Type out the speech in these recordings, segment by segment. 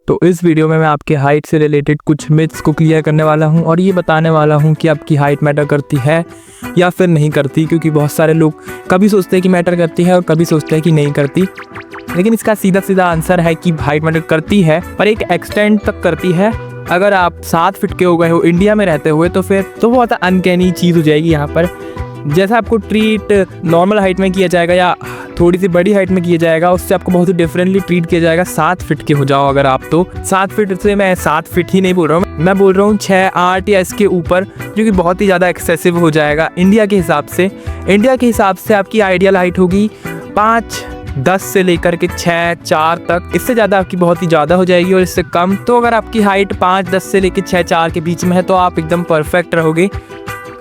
तो इस वीडियो में मैं आपके हाइट से रिलेटेड कुछ मिथ्स को क्लियर करने वाला हूं और ये बताने वाला हूं कि आपकी हाइट मैटर करती है या फिर नहीं करती, क्योंकि बहुत सारे लोग कभी सोचते हैं कि मैटर करती है और कभी सोचते हैं कि नहीं करती। लेकिन इसका सीधा सीधा आंसर है कि हाइट मैटर करती है, पर एक एक्सटेंट तक करती है। अगर आप 7 फीट के हो गए हो इंडिया में रहते हुए तो फिर तो बहुत अनकैनी चीज़ हो जाएगी यहाँ पर। जैसा आपको ट्रीट नॉर्मल हाइट में किया जाएगा या थोड़ी सी बड़ी हाइट में किया जाएगा, उससे आपको बहुत ही डिफरेंटली ट्रीट किया जाएगा। 7 फीट के हो जाओ अगर आप, तो 7 फीट से मैं 7 फीट ही नहीं बोल रहा हूँ, मैं बोल रहा हूँ 6, 8 या इसके ऊपर, जो कि बहुत ही ज़्यादा एक्सेसिव हो जाएगा इंडिया के हिसाब से। इंडिया के हिसाब से आपकी आइडियल हाइट होगी 5, 10 से लेकर के 6, 4 तक। इससे ज़्यादा आपकी बहुत ही ज़्यादा हो जाएगी और इससे कम। तो अगर आपकी हाइट 5, 10 से लेकर 6, 4 के बीच में है तो आप एकदम परफेक्ट रहोगे।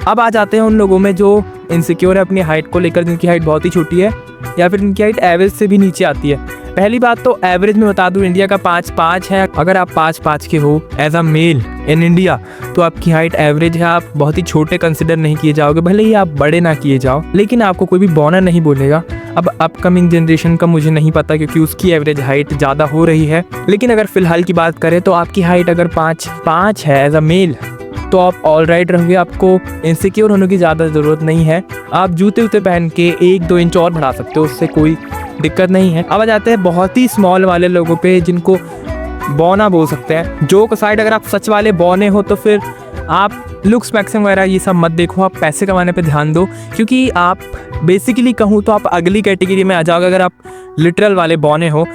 अब आ जाते हैं उन लोगों में जो इनसिक्योर है अपनी हाइट को लेकर, जिनकी हाइट बहुत ही छोटी है या फिर जिनकी हाइट एवरेज से भी नीचे आती है। पहली बात तो एवरेज में बता दूं, इंडिया का 5'5" है। अगर आप 5'5" के हो as a male in India तो आपकी हाइट एवरेज है, आप बहुत ही छोटे कंसिडर नहीं किए जाओगे, भले ही आप बड़े ना किए जाओ, लेकिन आपको कोई भी बॉनर नहीं बोलेगा। अब अपकमिंग जनरेशन का मुझे नहीं पता, क्योंकि उसकी एवरेज हाइट ज़्यादा हो रही है। लेकिन अगर फिलहाल की बात करें तो आपकी हाइट अगर 5'5" है एज अ मेल तो आप ऑल राइट रहोगे, आपको इनसिक्योर होने की ज़्यादा ज़रूरत नहीं है। आप जूते वूते पहन के 1-2 इंच और बढ़ा सकते हो, उससे कोई दिक्कत नहीं है। अब आ जाते हैं बहुत ही स्मॉल वाले लोगों पे, जिनको बौना बोल सकते हैं। जोक साइड, अगर आप सच वाले बौने हो तो फिर आप लुक्स मैक्सिंग वगैरह ये सब मत देखो, आप पैसे कमाने पे ध्यान दो, क्योंकि आप बेसिकली कहूँ तो आप अगली कैटेगरी में आ जाओगे। अगर आप लिटरल वाले बौने हो,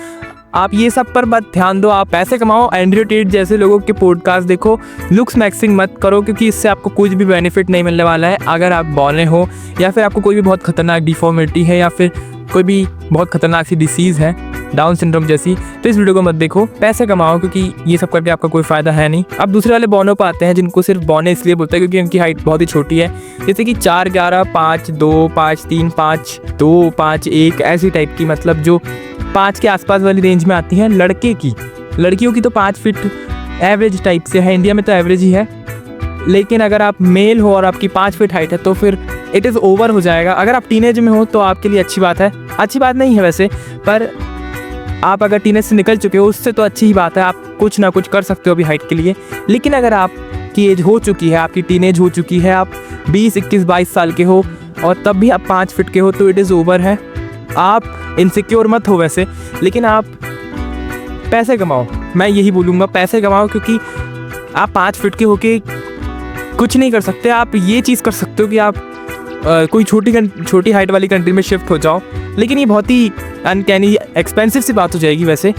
आप ये सब पर मत ध्यान दो, आप पैसे कमाओ। एंड्रयू टेट जैसे लोगों के पॉडकास्ट देखो, लुक्स मैक्सिंग मत करो, क्योंकि इससे आपको कुछ भी बेनिफिट नहीं मिलने वाला है। अगर आप बौने हो या फिर आपको कोई भी बहुत खतरनाक डिफॉर्मिटी है या फिर कोई भी बहुत खतरनाक सी डिसीज़ है, डाउन सिंड्रोम जैसी, तो इस वीडियो को मत देखो, पैसे कमाओ, क्योंकि ये सब करके आपका कोई फ़ायदा है नहीं। अब दूसरे वाले बौनों पर आते हैं, जिनको सिर्फ बौने इसलिए बोलते हैं क्योंकि उनकी हाइट बहुत ही छोटी है, जैसे कि 4'11", 5'2", 5'3", 5'2", 5'1", ऐसी टाइप की, मतलब जो 5 के आसपास वाली रेंज में आती हैं। लड़कियों की तो 5 फीट एवरेज टाइप से है, इंडिया में तो एवरेज ही है। लेकिन अगर आप मेल हो और आपकी 5 फीट हाइट है तो फिर इट इज़ ओवर हो जाएगा। अगर आप टीनेज में हो तो आपके लिए अच्छी बात है, अच्छी बात नहीं है वैसे, पर आप अगर टीनेज से निकल चुके हो उससे तो अच्छी ही बात है, आप कुछ ना कुछ कर सकते हो अभी हाइट के लिए। लेकिन अगर आपकी एज हो चुकी है, आपकी टीनेज हो चुकी है, आप 20, 21, 22 साल के हो और तब भी आप 5 फीट के हो तो इट इज़ ओवर है। आप इनसिक्योर मत हो वैसे, लेकिन आप पैसे कमाओ। मैं यही बोलूँगा, पैसे कमाओ, क्योंकि आप 5 फीट के होके कुछ नहीं कर सकते। आप ये चीज़ कर सकते हो कि आप कोई छोटी हाइट वाली कंट्री में शिफ्ट हो जाओ, लेकिन ये बहुत ही अनकैनी एक्सपेंसिव सी बात हो जाएगी। वैसे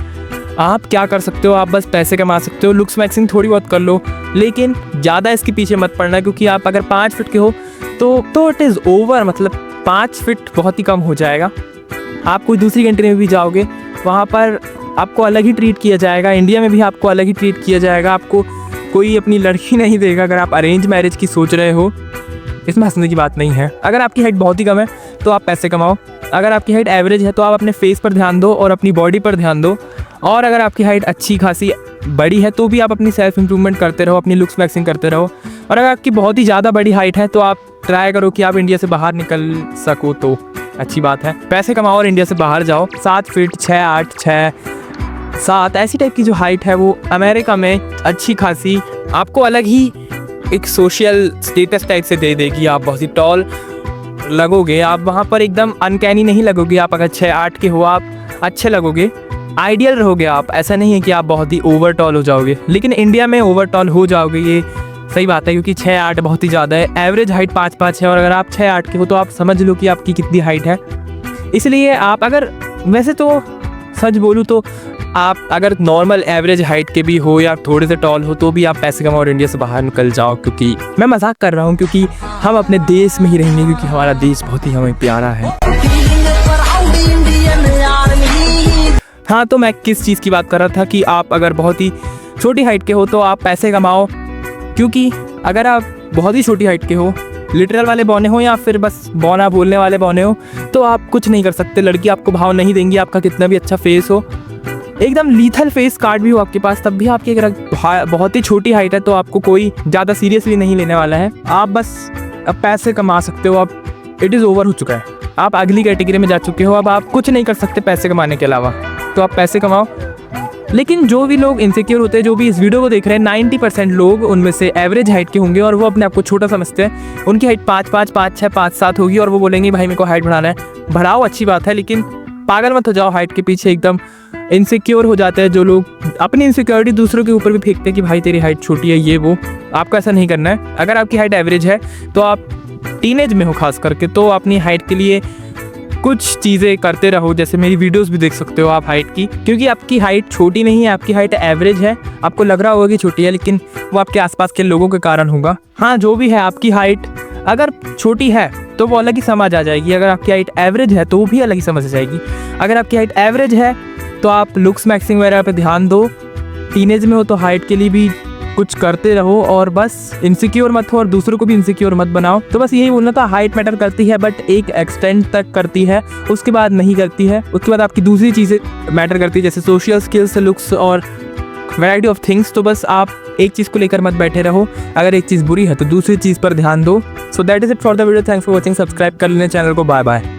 आप क्या कर सकते हो, आप बस पैसे कमा सकते हो, लुक्स मैक्सिंग थोड़ी बहुत कर लो, लेकिन ज़्यादा इसके पीछे मत पड़ना, क्योंकि आप अगर 5 फीट के हो तो इट इज़ ओवर, मतलब 5 फीट बहुत ही कम हो जाएगा। आप कोई दूसरी कंट्री में भी जाओगे, वहाँ पर आपको अलग ही ट्रीट किया जाएगा, इंडिया में भी आपको अलग ही ट्रीट किया जाएगा, आपको कोई अपनी लड़की नहीं देगा। अगर आप अरेंज मैरिज की सोच रहे हो, इसमें हंसने की बात नहीं है। अगर आपकी हाइट बहुत ही कम है तो आप पैसे कमाओ, अगर आपकी हाइट एवरेज है तो आप अपने फेस पर ध्यान दो और अपनी बॉडी पर ध्यान दो, और अगर आपकी हाइट अच्छी खासी बड़ी है तो भी आप अपनी सेल्फ इम्प्रूवमेंट करते रहो, अपनी लुक्स मैक्सिंग करते रहो। और अगर आपकी बहुत ही ज़्यादा बड़ी हाइट है तो आप ट्राई करो कि आप इंडिया से बाहर निकल सको, तो अच्छी बात है। पैसे कमाओ और इंडिया से बाहर जाओ। 7 फीट, 6, 8, 6, 7 ऐसी टाइप की जो हाइट है वो अमेरिका में अच्छी खासी आपको अलग ही एक सोशल स्टेटस टाइप से दे देगी। आप बहुत ही टॉल लगोगे, आप वहाँ पर एकदम अनकैनी नहीं लगोगे। आप अगर 6, 8 के हो आप अच्छे लगोगे, आइडियल रहोगे आप। ऐसा नहीं है कि आप बहुत ही ओवर टॉल हो जाओगे, लेकिन इंडिया में ओवर टॉल हो जाओगे, ये सही बात है, क्योंकि 6, 8 बहुत ही ज़्यादा है। एवरेज हाइट 5'5" है, और अगर आप 6, 8 के हो तो आप समझ लो कि आपकी कितनी हाइट है। इसलिए आप अगर, वैसे तो सच बोलूँ तो आप अगर नॉर्मल एवरेज हाइट के भी हो या थोड़े से टॉल हो तो भी आप पैसे कमाओ और इंडिया से बाहर निकल जाओ। क्योंकि मैं मजाक कर रहा हूँ, क्योंकि हम अपने देश में ही रहेंगे, क्योंकि हमारा देश बहुत ही हमें प्यारा है। हाँ, तो मैं किस चीज़ की बात कर रहा था कि आप अगर बहुत ही छोटी हाइट के हो तो आप पैसे कमाओ, क्योंकि अगर आप बहुत ही छोटी हाइट के हो, लिटरल वाले बौने हो या फिर बस बौना बोलने वाले बौने हो, तो आप कुछ नहीं कर सकते। लड़की आपको भाव नहीं देंगी, आपका कितना भी अच्छा फेस हो, एकदम लीथल फेस कार्ड भी हो आपके पास, तब भी आपकी अगर बहुत ही छोटी हाइट है तो आपको कोई ज़्यादा सीरियसली नहीं लेने वाला है। आप बस अब पैसे कमा सकते हो, अब इट इज़ ओवर हो चुका है, आप अगली कैटेगरी में जा चुके हो, अब आप कुछ नहीं कर सकते पैसे कमाने के अलावा। तो आप पैसे कमाओ, लेकिन जो भी लोग इनसिक्योर होते हैं, जो भी इस वीडियो को देख रहे हैं, 90% लोग उनमें से एवरेज हाइट के होंगे और वो अपने आप को छोटा समझते हैं। उनकी हाइट 5'5", 5'6", 5'7" होगी और वो बोलेंगे भाई मेरे को हाइट बढ़ाना है। बढ़ाओ, अच्छी बात है, लेकिन पागल मत हो जाओ हाइट के पीछे। एकदम इनसिक्योर हो जाते हैं जो लोग, अपनी इनसिक्योरिटी दूसरों के ऊपर भी फेंकते हैं कि भाई तेरी हाइट छोटी है, ये वो। आपको ऐसा नहीं करना है। अगर आपकी हाइट एवरेज है तो आप टीनेज में हो खास करके, तो अपनी हाइट के लिए कुछ चीज़ें करते रहो। जैसे मेरी वीडियोस भी देख सकते हो आप हाइट की, क्योंकि आपकी हाइट छोटी नहीं है, आपकी हाइट एवरेज है। आपको लग रहा होगा कि छोटी है, लेकिन वो आपके आसपास के लोगों के कारण होगा। हाँ, जो भी है, आपकी हाइट अगर छोटी है तो वो अलग ही समझ आ जाएगी। अगर आपकी हाइट एवरेज है तो वो भी अलग ही समझ आ जाएगी। अगर आपकी हाइट एवरेज है तो आप लुक्स मैक्सिंग वगैरह पे ध्यान दो। टीनेज में हो तो हाइट के लिए भी कुछ करते रहो और बस इनसिक्योर मत हो और दूसरों को भी इनसिक्योर मत बनाओ। तो बस यही बोलना था, हाइट मैटर करती है बट एक एक्सटेंट तक करती है, उसके बाद नहीं करती है। उसके बाद आपकी दूसरी चीज़ें मैटर करती है, जैसे सोशल स्किल्स, लुक्स और वैरायटी ऑफ थिंग्स। तो बस आप एक चीज़ को लेकर मत बैठे रहो। अगर एक चीज़ बुरी है तो दूसरी चीज़ पर ध्यान दो। So that is it for the video. Thanks for watching. Subscribe कर लेना चैनल को। Bye bye.